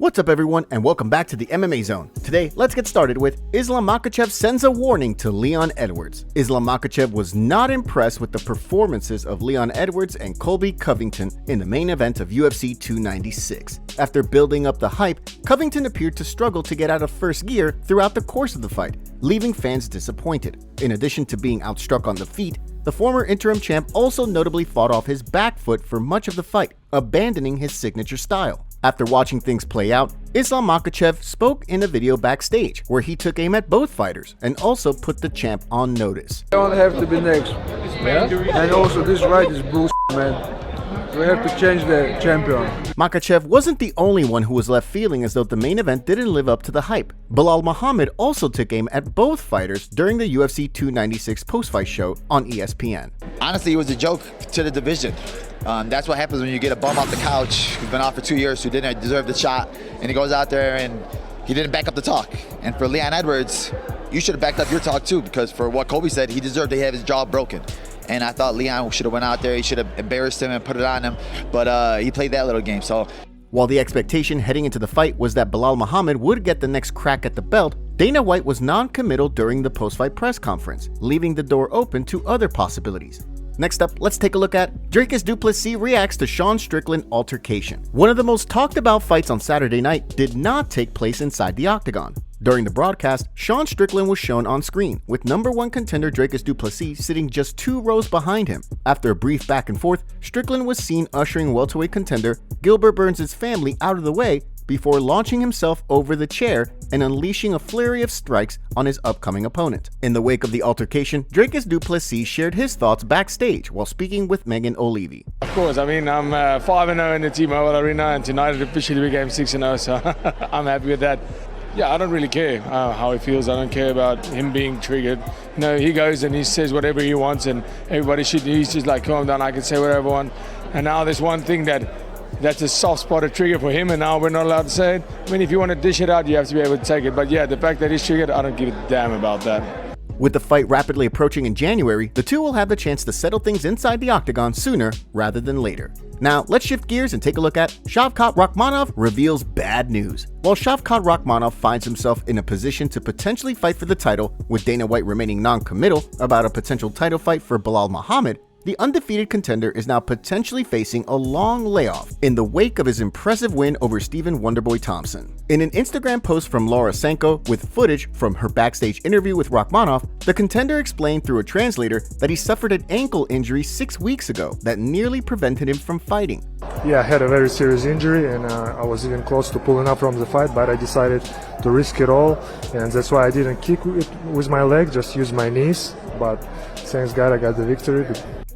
What's up everyone and welcome back to the MMA Zone. Today, let's get started with Islam Makhachev sends a warning to Leon Edwards. Islam Makhachev was not impressed with the performances of Leon Edwards and Colby Covington in the main event of UFC 296. After building up the hype, Covington appeared to struggle to get out of first gear throughout the course of the fight, leaving fans disappointed. In addition to being outstruck on the feet, the former interim champ also notably fought off his back foot for much of the fight, abandoning his signature style. After watching things play out, Islam Makhachev spoke in a video backstage where he took aim at both fighters and also put the champ on notice. I don't have to be next. Yeah? And also this right is bullshit, man. We have to change the champion. Makhachev wasn't the only one who was left feeling as though the main event didn't live up to the hype. Belal Muhammad also took aim at both fighters during the UFC 296 post-fight show on ESPN. Honestly, it was a joke to the division. That's what happens when you get a bum off the couch who's been out for 2 years, who didn't deserve the shot, and he goes out there and he didn't back up the talk. And for Leon Edwards, you should have backed up your talk too, because for what Colby said, he deserved to have his jaw broken. And I thought Leon should have went out there, he should have embarrassed him and put it on him, but he played that little game. So, while the expectation heading into the fight was that Belal Muhammad would get the next crack at the belt, Dana White was non-committal during the post-fight press conference, leaving the door open to other possibilities. Next up, let's take a look at Dricus du Plessis reacts to Sean Strickland altercation. One of the most talked about fights on Saturday night did not take place inside the octagon. During the broadcast, Sean Strickland was shown on screen, with #1 contender Dricus du Plessis sitting just 2 rows behind him. After a brief back and forth, Strickland was seen ushering welterweight contender Gilbert Burns' family out of the way before launching himself over the chair and unleashing a flurry of strikes on his upcoming opponent. In the wake of the altercation, Dricus du Plessis shared his thoughts backstage while speaking with Megan O'Leary. Of course, I mean, I'm 5-0 in the T-Mobile Arena, and tonight it officially became 6-0, so I'm happy with that. Yeah, I don't really care how he feels. I don't care about him being triggered. You know, he goes and he says whatever he wants, and everybody should. He's just like, calm down, I can say whatever I want. And now there's one thing that's a soft spot, a trigger for him, and now we're not allowed to say it. I mean, if you want to dish it out, you have to be able to take it. But yeah, the fact that he's triggered, I don't give a damn about that. With the fight rapidly approaching in January, the two will have the chance to settle things inside the octagon sooner rather than later. Now, let's shift gears and take a look at Shavkat Rakhmonov reveals bad news. While Shavkat Rakhmonov finds himself in a position to potentially fight for the title, with Dana White remaining non-committal about a potential title fight for Belal Muhammad, the undefeated contender is now potentially facing a long layoff in the wake of his impressive win over Stephen Wonderboy Thompson. In an Instagram post from Laura Sanko with footage from her backstage interview with Rakhmonov, the contender explained through a translator that he suffered an ankle injury 6 weeks ago that nearly prevented him from fighting. Yeah, I had a very serious injury, and I was even close to pulling up from the fight, but I decided to risk it all, and that's why I didn't kick with my leg, just used my knees, but thanks God I got the victory.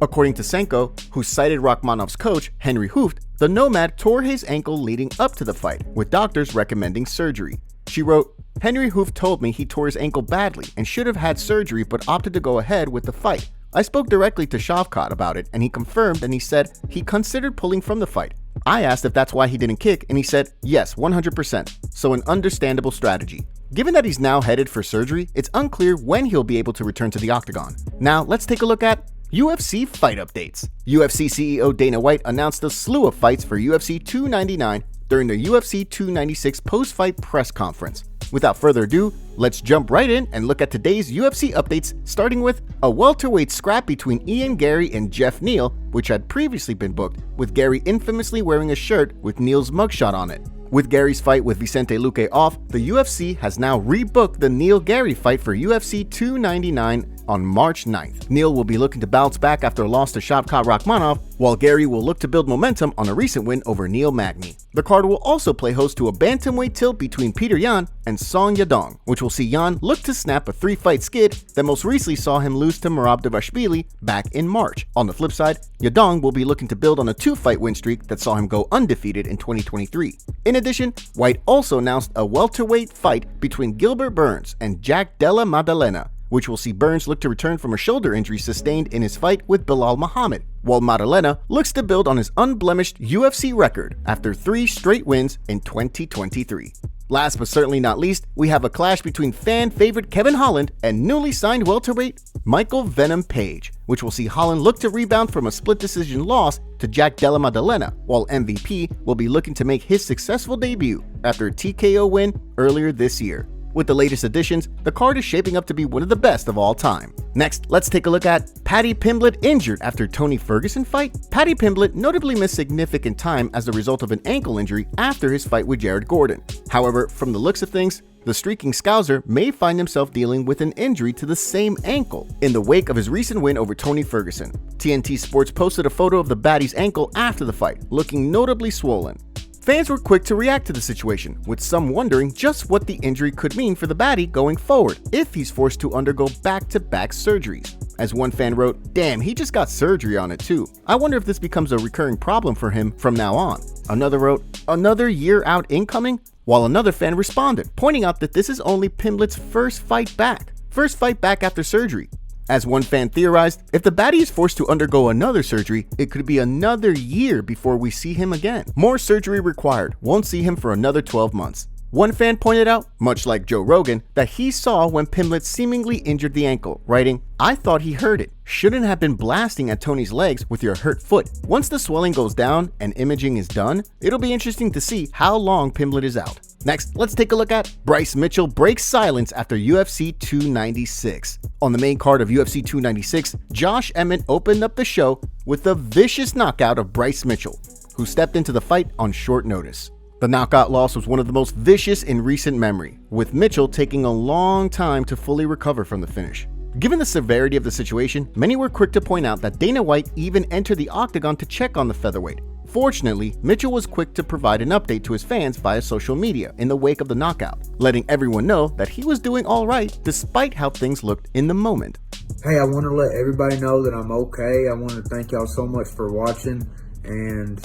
According to Sanko, who cited Rakhmonov's coach, Henry Hooft, the Nomad tore his ankle leading up to the fight, with doctors recommending surgery. She wrote, "Henry Hooft told me he tore his ankle badly and should have had surgery but opted to go ahead with the fight. I spoke directly to Shavkat about it and he confirmed, and he said he considered pulling from the fight. I asked if that's why he didn't kick and he said, yes, 100%, so an understandable strategy. Given that he's now headed for surgery, it's unclear when he'll be able to return to the octagon. Now let's take a look at UFC Fight Updates. UFC CEO Dana White announced a slew of fights for UFC 299 during the UFC 296 post-fight press conference. Without further ado, let's jump right in and look at today's UFC updates, starting with a welterweight scrap between Ian Gary and Jeff Neal, which had previously been booked, with Gary infamously wearing a shirt with Neal's mugshot on it. With Gary's fight with Vicente Luque off, the UFC has now rebooked the Neal-Gary fight for UFC 299 on March 9th. Neal will be looking to bounce back after a loss to Shavkat Rakhmonov, while Gary will look to build momentum on a recent win over Neil Magny. The card will also play host to a bantamweight tilt between Peter Yan and Song Yadong, which will see Yan look to snap a 3-fight skid that most recently saw him lose to Merab Dvalishvili back in March. On the flip side, Yadong will be looking to build on a 2-fight win streak that saw him go undefeated in 2023. In addition, White also announced a welterweight fight between Gilbert Burns and Jack Della Maddalena, which will see Burns look to return from a shoulder injury sustained in his fight with Belal Muhammad, while Maddalena looks to build on his unblemished UFC record after 3 straight wins in 2023. Last but certainly not least, we have a clash between fan favorite Kevin Holland and newly signed welterweight Michael Venom Page, which will see Holland look to rebound from a split decision loss to to Jack Della Maddalena, while MVP will be looking to make his successful debut after a TKO win earlier this year. With the latest additions, the card is shaping up to be one of the best of all time. Next, let's take a look at Paddy Pimblett injured after Tony Ferguson fight. Paddy Pimblett notably missed significant time as a result of an ankle injury after his fight with Jared Gordon. However, from the looks of things, the streaking Scouser may find himself dealing with an injury to the same ankle in the wake of his recent win over Tony Ferguson. TNT Sports posted a photo of the baddie's ankle after the fight, looking notably swollen. Fans were quick to react to the situation, with some wondering just what the injury could mean for the baddie going forward if he's forced to undergo back-to-back surgeries. As one fan wrote, "Damn, he just got surgery on it too. I wonder if this becomes a recurring problem for him from now on." Another wrote, "Another year out incoming?" While another fan responded, pointing out that this is only Pimblett's first fight back after surgery. As one fan theorized, if the baddie is forced to undergo another surgery, it could be another year before we see him again. More surgery required, won't see him for another 12 months. One fan pointed out, much like Joe Rogan, that he saw when Pimblett seemingly injured the ankle, writing, "I thought he hurt it. Shouldn't have been blasting at Tony's legs with your hurt foot. Once the swelling goes down and imaging is done, it'll be interesting to see how long Pimblett is out." Next, let's take a look at Bryce Mitchell breaks silence after UFC 296. On the main card of UFC 296, Josh Emmett opened up the show with a vicious knockout of Bryce Mitchell, who stepped into the fight on short notice. The knockout loss was one of the most vicious in recent memory, with Mitchell taking a long time to fully recover from the finish. Given the severity of the situation, many were quick to point out that Dana White even entered the octagon to check on the featherweight. Fortunately, Mitchell was quick to provide an update to his fans via social media in the wake of the knockout, letting everyone know that he was doing all right despite how things looked in the moment. Hey, I want to let everybody know that I'm okay. I want to thank y'all so much for watching, and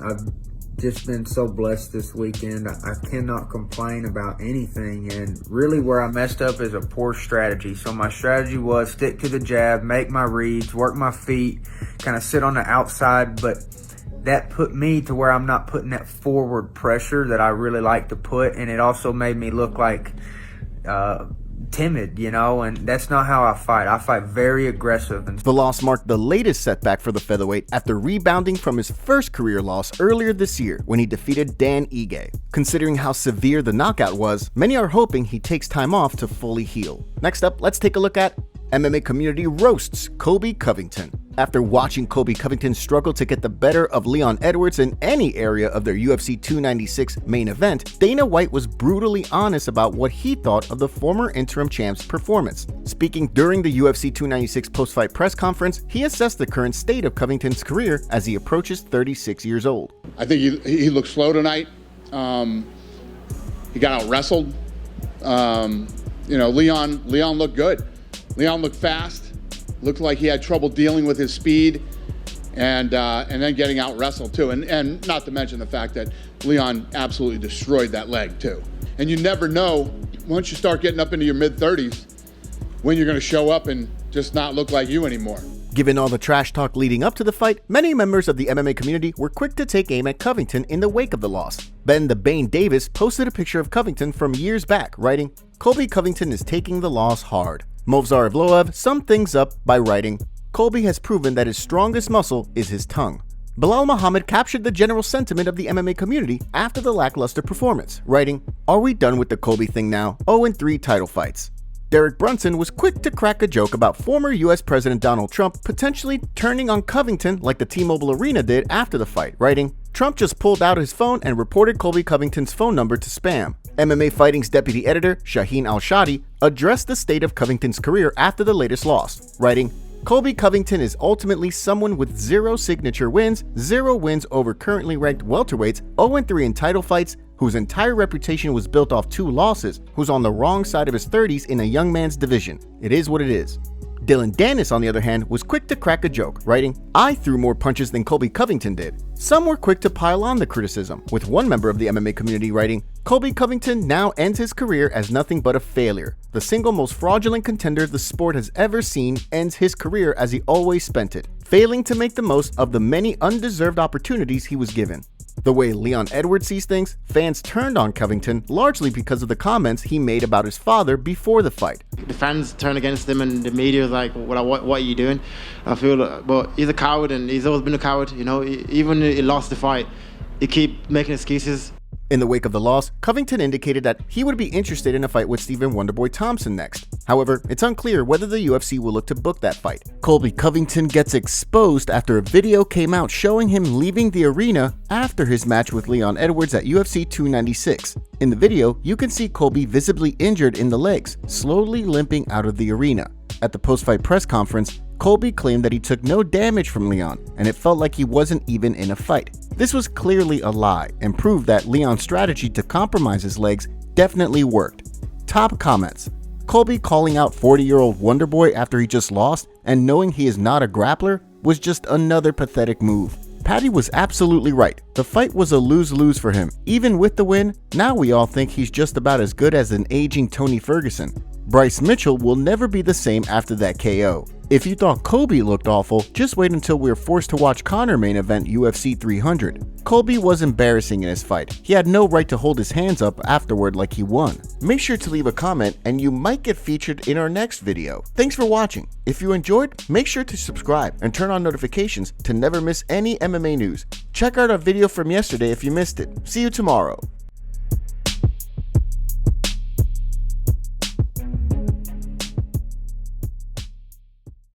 I've just been so blessed this weekend. I cannot complain about anything, and really where I messed up is a poor strategy. So my strategy was stick to the jab, make my reads, work my feet, kind of sit on the outside, but that put me to where I'm not putting that forward pressure that I really like to put, and it also made me look like timid, and that's not how I fight. I fight very aggressive. The loss marked the latest setback for the featherweight after rebounding from his first career loss earlier this year when he defeated Dan Ige. Considering how severe the knockout was, many are hoping he takes time off to fully heal. Next up, let's take a look at MMA Community roasts Colby Covington. After watching Colby Covington struggle to get the better of Leon Edwards in any area of their UFC 296 main event, Dana White was brutally honest about what he thought of the former interim champ's performance. Speaking during the UFC 296 post-fight press conference, he assessed the current state of Covington's career as he approaches 36 years old. I think he looked slow tonight. He got out-wrestled. Leon looked good. Leon looked fast. Looked like he had trouble dealing with his speed, and then getting out wrestled too. And not to mention the fact that Leon absolutely destroyed that leg too. And you never know, once you start getting up into your mid-30s, when you're going to show up and just not look like you anymore. Given all the trash talk leading up to the fight, many members of the MMA community were quick to take aim at Covington in the wake of the loss. Ben the Bane Davis posted a picture of Covington from years back, writing, "Colby Covington is taking the loss hard." Movsar Evloev summed things up by writing, "Colby has proven that his strongest muscle is his tongue." Bilal Muhammad captured the general sentiment of the MMA community after the lackluster performance, writing, "Are we done with the Colby thing now? 0-3 title fights." Derek Brunson was quick to crack a joke about former US President Donald Trump potentially turning on Covington like the T-Mobile Arena did after the fight, writing, "Trump just pulled out his phone and reported Colby Covington's phone number to spam." MMA Fighting's deputy editor, Shaheen Al-Shadi, addressed the state of Covington's career after the latest loss, writing, "Colby Covington is ultimately someone with 0 signature wins, 0 wins over currently ranked welterweights, 0-3 in title fights, whose entire reputation was built off 2 losses, who's on the wrong side of his 30s in a young man's division. It is what it is." Dylan Dennis, on the other hand, was quick to crack a joke, writing, "I threw more punches than Colby Covington did." Some were quick to pile on the criticism, with one member of the MMA community writing, Colby Covington now ends his career as nothing but a failure. The single most fraudulent contender the sport has ever seen ends his career as he always spent it, failing to make the most of the many undeserved opportunities he was given. The way Leon Edwards sees things, fans turned on Covington largely because of the comments he made about his father before the fight. The fans turned against him and the media was like, what are you doing? I feel, but he's a coward and he's always been a coward, you know, even if he lost the fight, he keep making excuses. In the wake of the loss, Covington indicated that he would be interested in a fight with Stephen Wonderboy Thompson next. However, it's unclear whether the UFC will look to book that fight. Colby Covington gets exposed after a video came out showing him leaving the arena after his match with Leon Edwards at UFC 296. In the video, you can see Colby visibly injured in the legs, slowly limping out of the arena. At the post-fight press conference, Colby claimed that he took no damage from Leon, and it felt like he wasn't even in a fight. This was clearly a lie and proved that Leon's strategy to compromise his legs definitely worked. Top comments: Colby calling out 40-year-old Wonderboy after he just lost and knowing he is not a grappler was just another pathetic move. Paddy was absolutely right. The fight was a lose-lose for him. Even with the win, now we all think he's just about as good as an aging Tony Ferguson. Bryce Mitchell will never be the same after that KO. If you thought Colby looked awful, just wait until we're forced to watch Conor main event UFC 300. Colby was embarrassing in his fight. He had no right to hold his hands up afterward like he won. Make sure to leave a comment and you might get featured in our next video. Thanks for watching. If you enjoyed, make sure to subscribe and turn on notifications to never miss any MMA news. Check out our video from yesterday if you missed it. See you tomorrow.